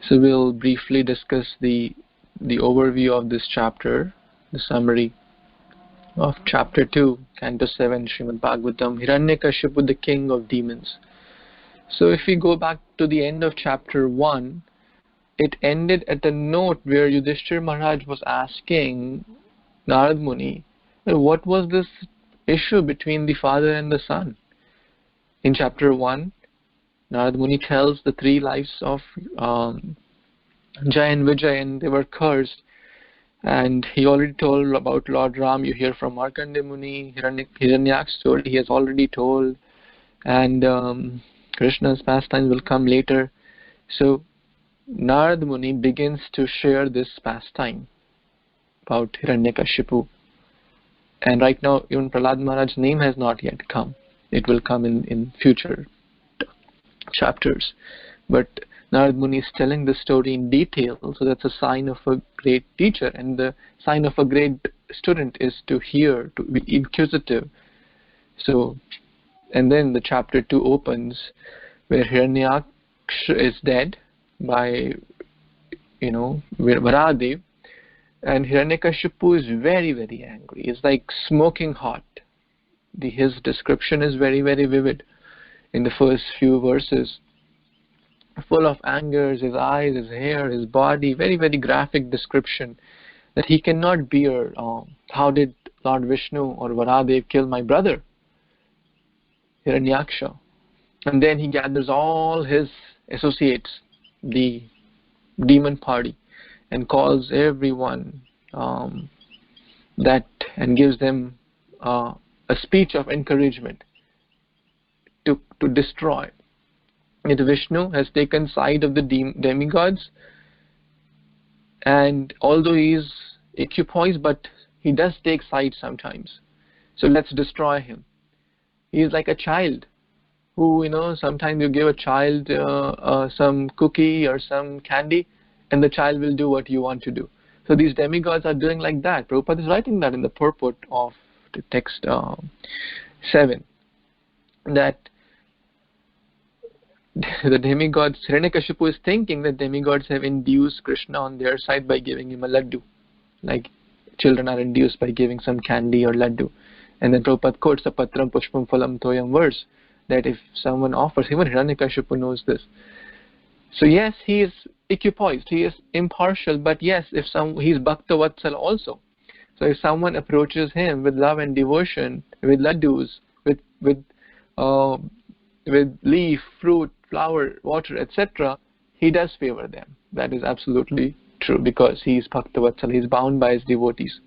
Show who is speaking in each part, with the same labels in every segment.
Speaker 1: So we'll briefly discuss the overview of this chapter, the summary of chapter 2, Canto 7, Srimad Bhagvatam, Hiraṇyakaśipu, the king of demons. So if we go back to the end of chapter 1, it ended at a note where Yudhishthira Maharaj was asking Narad Muni, what was this issue between the father and the son? In chapter 1, Narad Muni tells the 3 lives of Jai and Vijay, and they were cursed. And he already told about Lord Ram. You hear from Markandeya Muni, Hiranyak's story he has already told, and Krishna's pastimes will come later. So Narad Muni begins to share this pastime about Hiraṇyakaśipu. And right now, even Prahlad Maharaj's name has not yet come. It will come in future chapters. But Narad Muni is telling the story in detail, so that's a sign of a great teacher. And the sign of a great student is to hear, to be inquisitive. So, and then the chapter 2 opens where Hiranyaksha is dead by, Varahadev, and Hiranyakashipu is very, very angry. It's like smoking hot. His description is very, very vivid in the first few verses. Full of anger, his eyes, his hair, his body, very, very graphic description that he cannot bear. How did Lord Vishnu or Varahadev kill my brother, Hiranyaksha? And then he gathers all his associates, the demon party, and calls everyone and gives them a speech of encouragement to destroy. And Vishnu has taken side of the demigods, and although he is equipoised, but he does take side sometimes. So let's destroy him. He is like a child who, sometimes you give a child some cookie or some candy, and the child will do what you want to do. So these demigods are doing like that. Prabhupada is writing that in the purport of the text 7, that the demigods, Hiraṇyakashipu is thinking that demigods have induced Krishna on their side by giving him a laddu, like children are induced by giving some candy or laddu. And then Prabhupada quotes the Patram Pushpam Phalam Toyam verse, that if someone offers, even Hiraṇyakashipu knows this. So yes, he is equipoised, he is impartial, but yes, he is Bhakta Vatsal also. So if someone approaches him with love and devotion, with laddus, with leaf, fruit, flower, water, etc., he does favor them. That is absolutely true, because he is Bhakta Vatsal, he is bound by his devotees.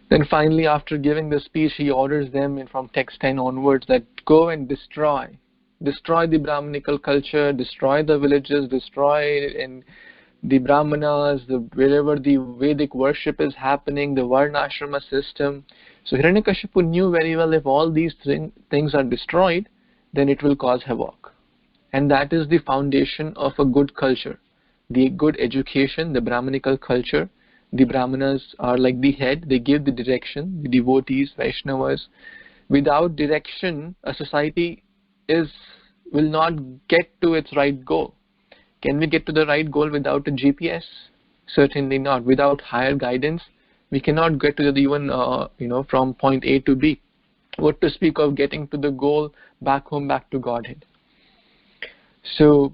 Speaker 1: Then finally, after giving the speech, he orders them from text 10 onwards that go and destroy the Brahmanical culture, destroy the villages, destroy the Brahmanas, wherever the Vedic worship is happening, the Varnashrama system. So Hiranyakashipu knew very well, if all these things are destroyed, then it will cause havoc. And that is the foundation of a good culture, the good education, the Brahmanical culture. The Brahmanas are like the head, they give the direction, the devotees, Vaishnavas. Without direction, a society will not get to its right goal. Can we get to the right goal without a GPS? Certainly not. Without higher guidance, we cannot get to even from point A to B. What to speak of getting to the goal back home, back to Godhead. So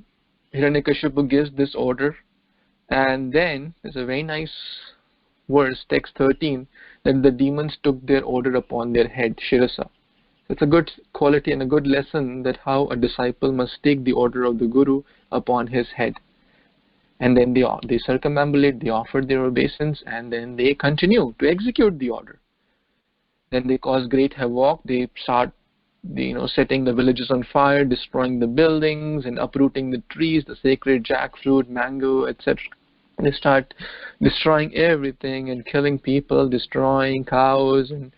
Speaker 1: Hiranyakashipu gives this order, and then there's a very nice verse, text 13, that the demons took their order upon their head, Shirasa. It's a good quality and a good lesson that how a disciple must take the order of the Guru upon his head. And then they circumambulate, they offer their obeisance, and then they continue to execute the order. Then they cause great havoc. They start setting the villages on fire, destroying the buildings and uprooting the trees, the sacred jackfruit, mango, etc. They start destroying everything and killing people, destroying cows and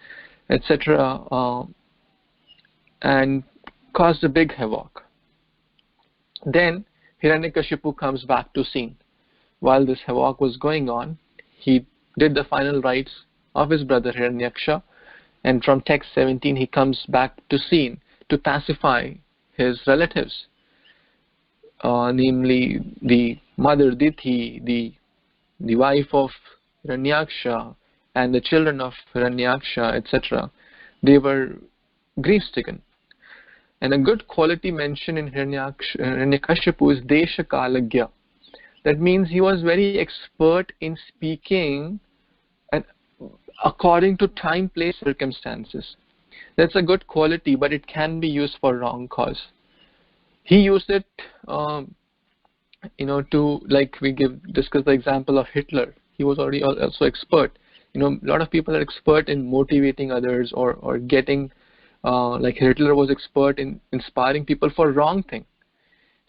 Speaker 1: etc. And caused a big havoc. Then Hiranyakashipu comes back to scene. While this havoc was going on, he did the final rites of his brother Hiranyaksha, and from text 17 he comes back to scene to pacify his relatives. namely the mother Dithi, the wife of Hiranyaksha, and the children of Hiranyaksha, etc., they were grief-stricken. And a good quality mentioned in Hiraṇyakāśipu is Desha Kalagya. That means he was very expert in speaking and according to time, place, circumstances. That's a good quality, but it can be used for wrong cause. He used it, to, like we discuss the example of Hitler. He was already also expert. A lot of people are expert in motivating others or getting, like Hitler was expert in inspiring people for wrong thing.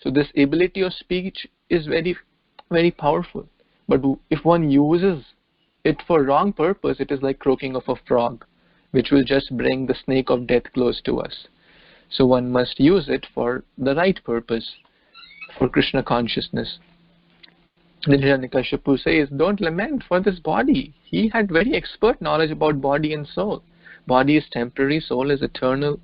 Speaker 1: So this ability of speech is very, very powerful. But if one uses it for wrong purpose, it is like croaking of a frog, which will just bring the snake of death close to us. So one must use it for the right purpose, for Krishna consciousness. Then Hiraṇyakāśipu says, don't lament for this body. He had very expert knowledge about body and soul. Body is temporary, soul is eternal.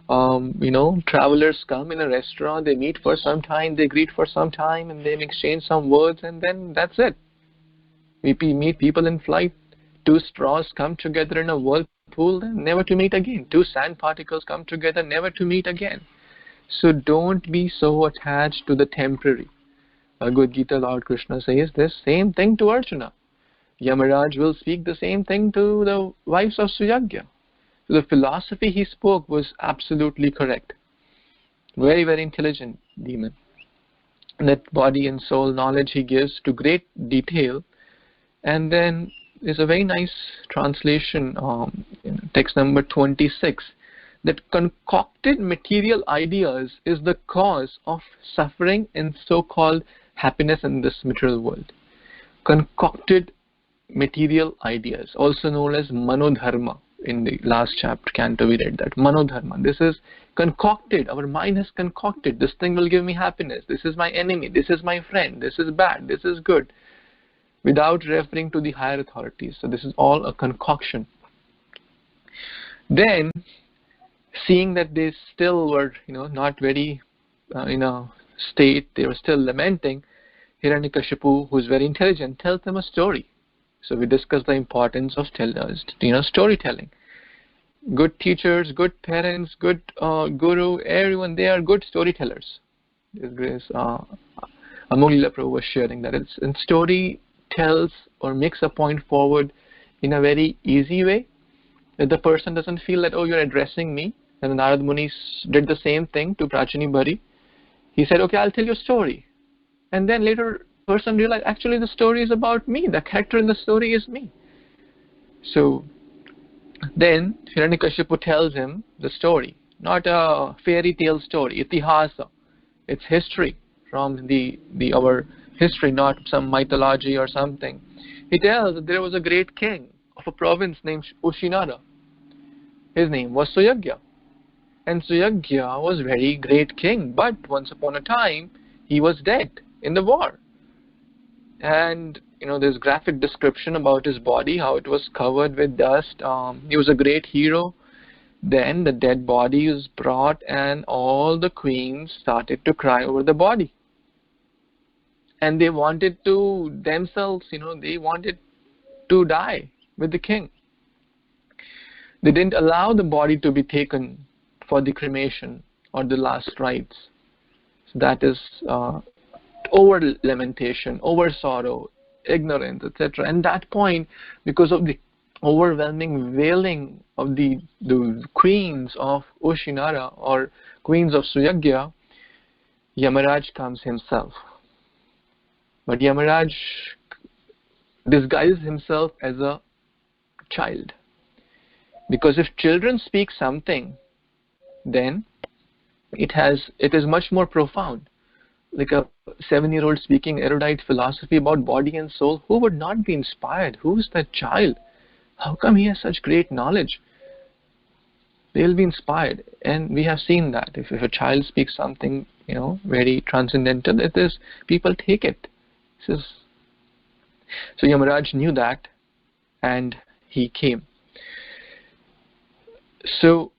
Speaker 1: Travelers come in a restaurant, they meet for some time, they greet for some time, and they exchange some words, and then that's it. We meet people in flight. Two straws come together in a whirlpool, never to meet again. Two sand particles come together, never to meet again. So don't be so attached to the temporary. Bhagavad Gita, Lord Krishna says this same thing to Arjuna. Yamaraj will speak the same thing to the wives of Suyagya. So the philosophy he spoke was absolutely correct. Very, very intelligent demon. That body and soul knowledge he gives to great detail. And then there's a very nice translation, in text number 26, that concocted material ideas is the cause of suffering and so-called happiness in this material world. Concocted material ideas, also known as manodharma. In the last chapter, Canto, we read that. Manodharma. This is concocted. Our mind has concocted. This thing will give me happiness. This is my enemy. This is my friend. This is bad. This is good. Without referring to the higher authorities. So this is all a concoction. Then, seeing that they still were, not very in a state, they were still lamenting, Hiraṇyakāśipu, who is very intelligent, tells them a story. So we discussed the importance of storytelling. Good teachers, good parents, good guru, everyone, they are good storytellers. Amulya Prabhu was sharing that. And story tells or makes a point forward in a very easy way, that the person doesn't feel that, oh, you're addressing me. And Narad Muni did the same thing to Prachini Bhari. He said, okay, I'll tell you a story. And then later, person realized, actually the story is about me. The character in the story is me. So then Hiraṇyakāśipu tells him the story, not a fairy tale story, itihasa. It's history from our history, not some mythology or something. He tells that there was a great king of a province named Ushinara. His name was Suyagya. And Suyagya was a very great king, but once upon a time he was dead in the war. And there's graphic description about his body, how it was covered with dust. He was a great hero. Then the dead body was brought, and all the queens started to cry over the body. And they wanted to themselves, they wanted to die with the king. They didn't allow the body to be taken for the cremation or the last rites. So that is over lamentation, over sorrow, ignorance, etc. And that point, because of the overwhelming wailing of the queens of Ushinara or queens of Suyagya, Yamaraj comes himself. But Yamaraj disguises himself as a child. Because if children speak something, then it is much more profound. Like a 7-year-old speaking erudite philosophy about body and soul, who would not be inspired? Who is that child? How come he has such great knowledge? They'll be inspired. And we have seen that. If a child speaks something, very transcendental, people take it. So Yamaraj knew that, and he came. So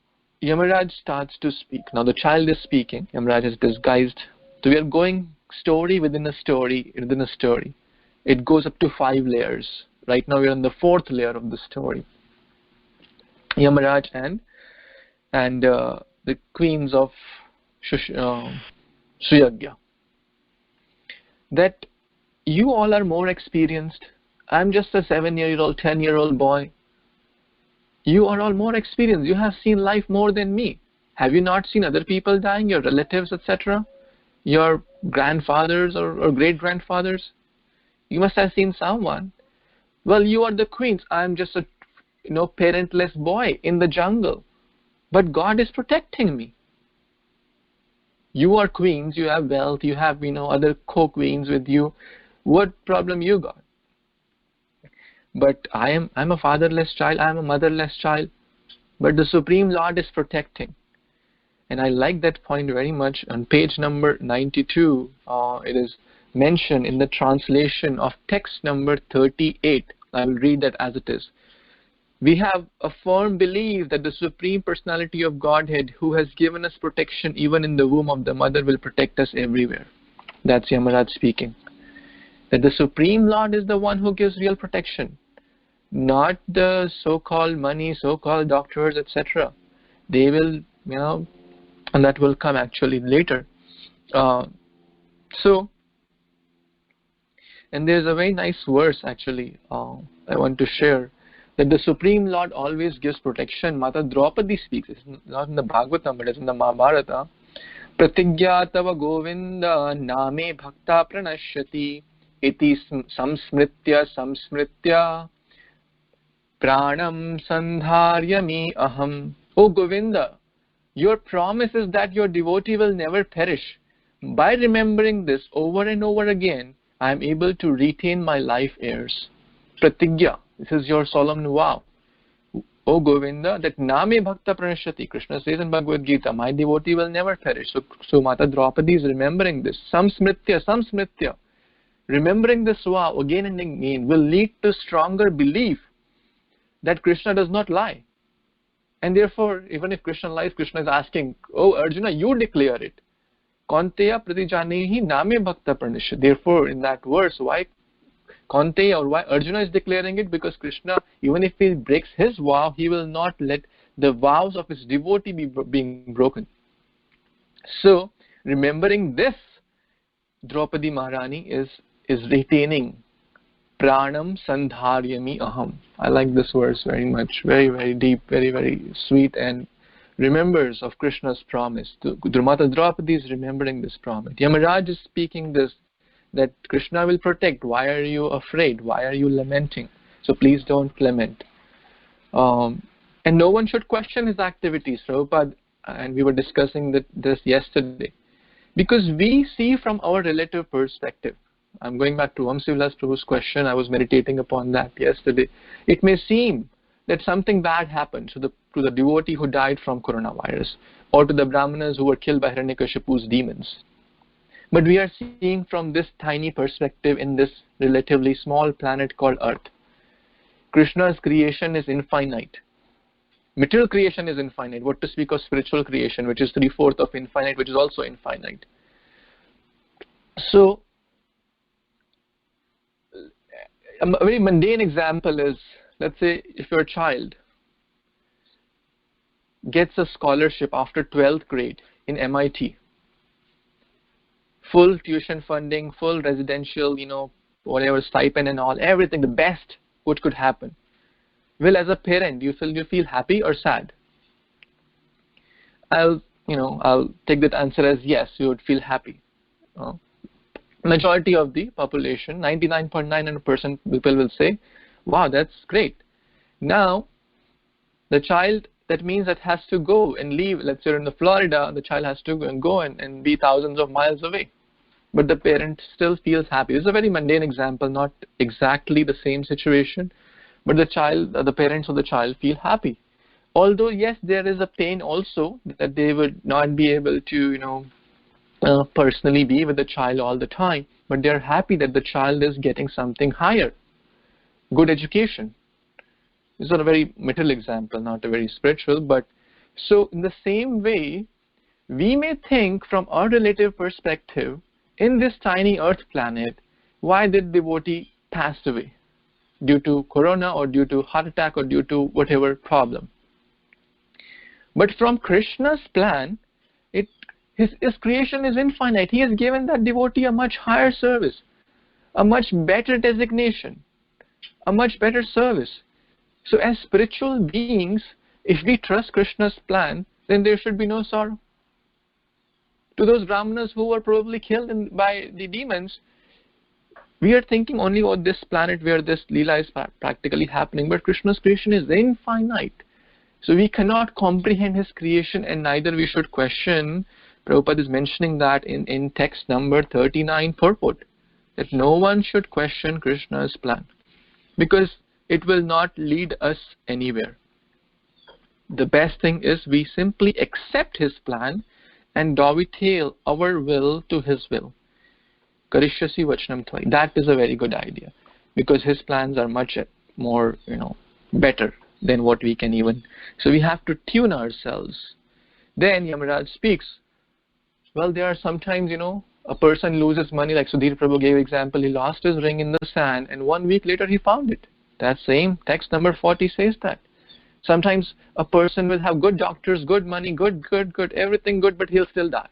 Speaker 1: Yamaraj starts to speak. Now the child is speaking. Yamaraj has disguised So we are going story within a story within a story. It goes up to 5 layers. Right now we are on the 4th layer of the story. Yamaraj and the queens of Suyagya. That you all are more experienced. I'm just a 7-year-old, 10-year-old boy. You are all more experienced. You have seen life more than me. Have you not seen other people dying, your relatives, etc.? Your grandfathers or great-grandfathers? You must have seen someone. Well, you are the queens. I'm just a parentless boy in the jungle. But God is protecting me. You are queens, you have wealth, you have other co-queens with you. What problem you got? But I'm a fatherless child, I'm a motherless child. But the Supreme Lord is protecting. And I like that point very much. On page number 92, it is mentioned in the translation of text number 38. I will read that as it is. We have a firm belief that the Supreme Personality of Godhead, who has given us protection even in the womb of the mother, will protect us everywhere. That's Yamaraj speaking. That the Supreme Lord is the one who gives real protection, not the so-called money, so-called doctors, etc. They will, and that will come actually later. And there's a very nice verse actually I want to share, that the Supreme Lord always gives protection. Mata Draupadi speaks. It's not in the Bhagavatam, but it's in the Mahabharata. Pratigya tava govinda name bhakta pranashyati iti samsmritya pranam sandharyami aham. O Govinda, your promise is that your devotee will never perish. By remembering this over and over again, I am able to retain my life heirs. Pratigya, this is your solemn vow. O Govinda, that Name Bhakta Pranashyati, Krishna says in Bhagavad Gita, my devotee will never perish. So Mata Draupadi is remembering this. Samsmritya. Remembering this vow again and again will lead to stronger belief that Krishna does not lie. And therefore, even if Krishna lies, Krishna is asking, oh Arjuna, you declare it. Kaunteya pratijanehi name bhakta pranashyati. Therefore, in that verse, why Kaunteya or why Arjuna is declaring it? Because Krishna, even if he breaks his vow, he will not let the vows of his devotee be being broken. So, remembering this, Draupadi Maharani is retaining Pranam Sandharyami Aham. I like this verse very much. Very, very deep, very, very sweet, and remembers of Krishna's promise. Mata Draupadi is remembering this promise. Yamaraj is speaking this, that Krishna will protect. Why are you afraid? Why are you lamenting? So please don't lament. And no one should question his activities, Prabhupada, and we were discussing this yesterday. Because we see from our relative perspective. I'm going back to Vamsivilas Prabhu's question. I was meditating upon that yesterday. It may seem that something bad happened to the devotee who died from coronavirus, or to the brahmanas who were killed by Hiraṇyakāśipu's demons. But we are seeing from this tiny perspective in this relatively small planet called Earth. Krishna's creation is infinite. Material creation is infinite. What to speak of spiritual creation, which is 3/4 of infinite, which is also infinite. So, a very mundane example is, let's say if your child gets a scholarship after 12th grade in MIT, full tuition funding, full residential, whatever stipend and all, everything, the best what could happen. Well, as a parent, you feel happy or sad? I'll take that answer as yes, you would feel happy. Majority of the population, 99.99% people will say, wow, that's great. Now, the child, that means that has to go and leave. Let's say in the Florida, the child has to go and be thousands of miles away. But the parent still feels happy. This is a very mundane example, not exactly the same situation. But the parents of the child feel happy. Although, yes, there is a pain also that they would not be able to, personally be with the child all the time. But they're happy that the child is getting something higher. Good education. This is a very material example, not a very spiritual. But so in the same way, we may think from our relative perspective, in this tiny earth planet, why did devotee pass away? Due to corona or due to heart attack or due to whatever problem. But from Krishna's plan, his creation is infinite. He has given that devotee a much higher service, a much better designation, a much better service. So as spiritual beings, if we trust Krishna's plan, then there should be no sorrow. To those brahmanas who were probably killed by the demons, we are thinking only about this planet where this Leela is practically happening, but Krishna's creation is infinite. So we cannot comprehend his creation, and neither we should question. Prabhupada is mentioning that in text number 39 purport, that no one should question Krishna's plan, because it will not lead us anywhere. The best thing is we simply accept his plan and dovetail our will to his will. Karishyasi vachanam tvai. That is a very good idea, because his plans are much more, better than what we can even. So we have to tune ourselves. Then Yamaraj speaks. Well, there are sometimes, a person loses money, like Sudhir Prabhu gave example. He lost his ring in the sand, and 1 week later he found it. That same text number 40 says that. Sometimes a person will have good doctors, good money, good, everything good, but he'll still die.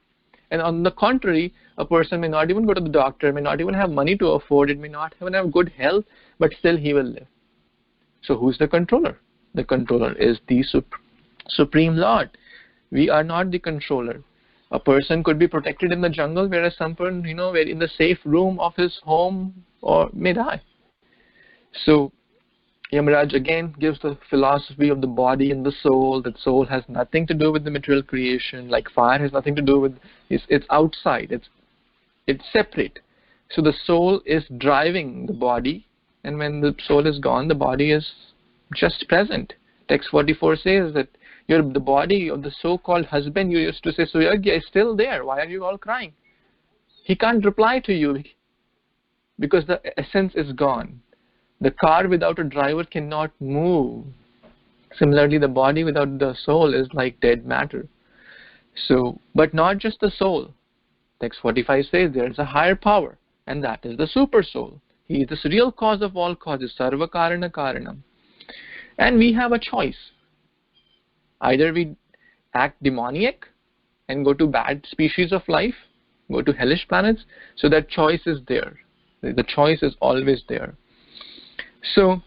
Speaker 1: And on the contrary, a person may not even go to the doctor, may not even have money to afford it, may not even have good health, but still he will live. So who's the controller? The controller is the Supreme Lord. We are not the controller. A person could be protected in the jungle, whereas someone, where in the safe room of his home or may die. So Yamaraj again gives the philosophy of the body and the soul, that soul has nothing to do with the material creation, like fire has nothing to do with, it's outside, it's separate. So the soul is driving the body, and when the soul is gone, the body is just present. Text 44 says that the body of the so-called husband, you used to say, Suyagya, is still there. Why are you all crying? He can't reply to you because the essence is gone. The car without a driver cannot move. Similarly, the body without the soul is like dead matter. So, but not just the soul. Text 45 says there is a higher power, and that is the super soul. He is the real cause of all causes, sarva karana karanam. And we have a choice. Either we act demoniac and go to bad species of life, go to hellish planets, so that choice is there. The choice is always there. So,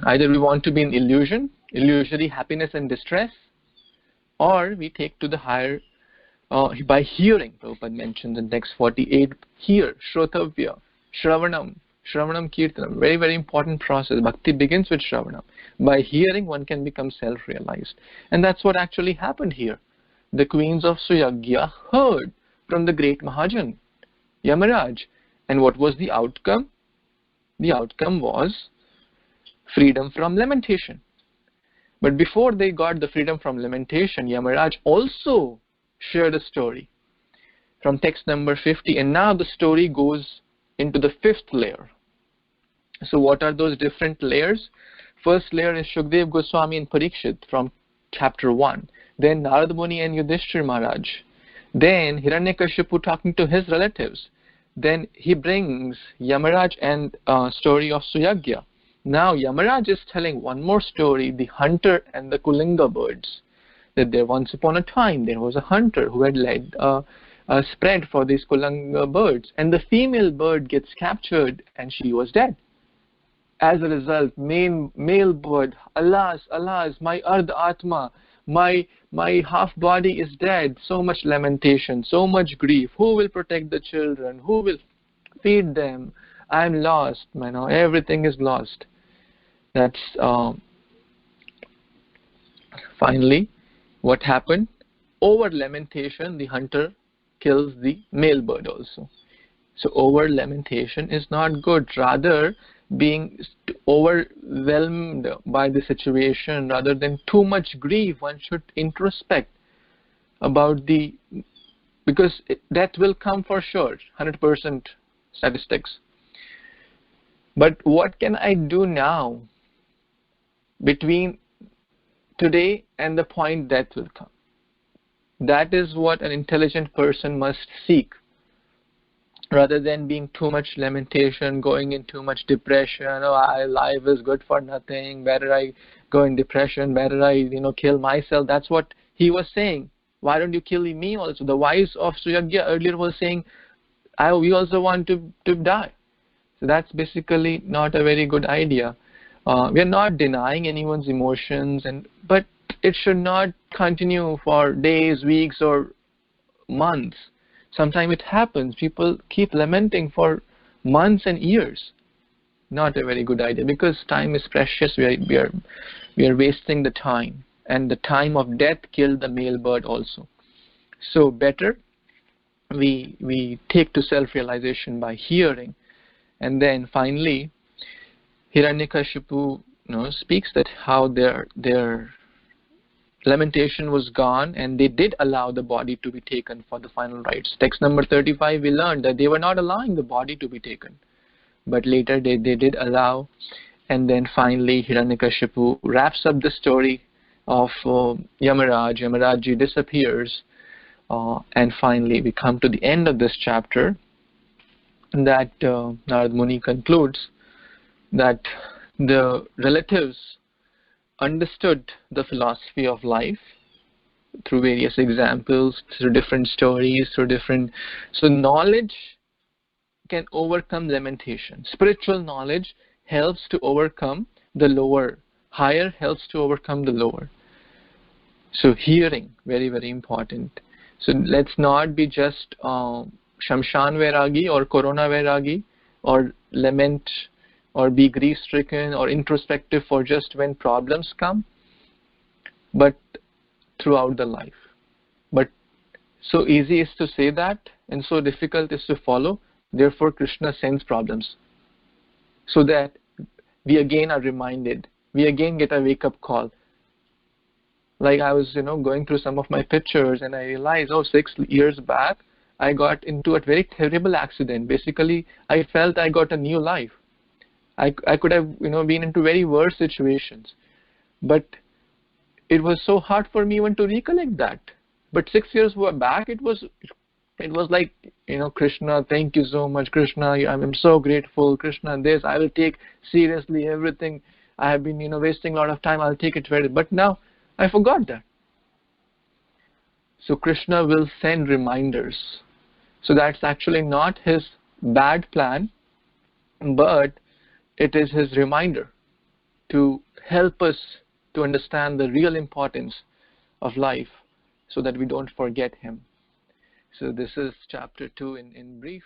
Speaker 1: either we want to be in illusion, illusory happiness and distress, or we take to the higher, by hearing. Prabhupada mentions in text 48, hear, shrotavya, shravanam kirtanam, very, very important process. Bhakti begins with shravanam. By hearing, one can become self-realized. And that's what actually happened here. The queens of Suyagya heard from the great Mahajan, Yamaraj. And what was the outcome? The outcome was freedom from lamentation. But before they got the freedom from lamentation, Yamaraj also shared a story from text number 50. And now the story goes into the fifth layer. So what are those different layers? First layer is Shukdev Goswami and Parikshit from chapter 1. Then Narad Muni and Yudhishthir Maharaj. Then Hiraṇyakaśipu talking to his relatives. Then he brings Yamaraj and story of Suyagya. Now Yamaraj is telling one more story, the hunter and the Kulinga birds. That there once upon a time there was a hunter who had led a spread for these Kulinga birds, and the female bird gets captured and she was dead. As a result, male bird, alas, my Ardha Atma, my half body is dead. So much lamentation, so much grief. Who will protect the children? Who will feed them? I'm lost. Everything is lost. That's finally what happened. Over lamentation, the hunter kills the male bird also. So over lamentation is not good. Rather, being overwhelmed by the situation, rather than too much grief, one should introspect about because death will come for sure, 100% statistics. But what can I do now between today and the point death will come? That is what an intelligent person must seek, rather than being too much lamentation, going in too much depression. Oh, life is good for nothing. Better I go in depression. Better I, kill myself. That's what he was saying. Why don't you kill me also? The wives of Suyagya earlier was saying, we also want to die. So that's basically not a very good idea. We are not denying anyone's emotions, but it should not continue for days, weeks, or months. Sometimes it happens. People keep lamenting for months and years. Not a very good idea, because time is precious. We are wasting the time, and the time of death killed the male bird also. So better we take to self-realization by hearing. And then finally, Hiraṇyakaśipu speaks that how their lamentation was gone, and they did allow the body to be taken for the final rites. Text number 35, we learned that they were not allowing the body to be taken, but later they did allow. And then finally Hiraṇyakaśipu wraps up the story of Yamaraj. Yamarajji disappears, and finally we come to the end of this chapter, that Narad Muni concludes that the relatives understood the philosophy of life through various examples, through different stories, so knowledge can overcome lamentation. Spiritual knowledge helps to overcome the lower. Higher helps to overcome the lower. So hearing, very, very important. So let's not be just Shamshan Vairagi or Corona Vairagi, or lament or be grief-stricken or introspective for just when problems come, but throughout the life. But so easy is to say that, and so difficult is to follow. Therefore Krishna sends problems, so that we again are reminded, we again get a wake-up call. Like I was going through some of my pictures, and I realized, 6 years back I got into a very terrible accident. Basically I felt I got a new life. I could have been into very worse situations, but it was so hard for me even to recollect that. But 6 years back it was like, Krishna, thank you so much, Krishna, I'm so grateful, Krishna, this, I will take seriously everything. I have been wasting a lot of time, I'll take it very, but now I forgot that. So Krishna will send reminders. So that's actually not his bad plan, but it is his reminder to help us to understand the real importance of life, so that we don't forget him. So this is chapter 2 in brief.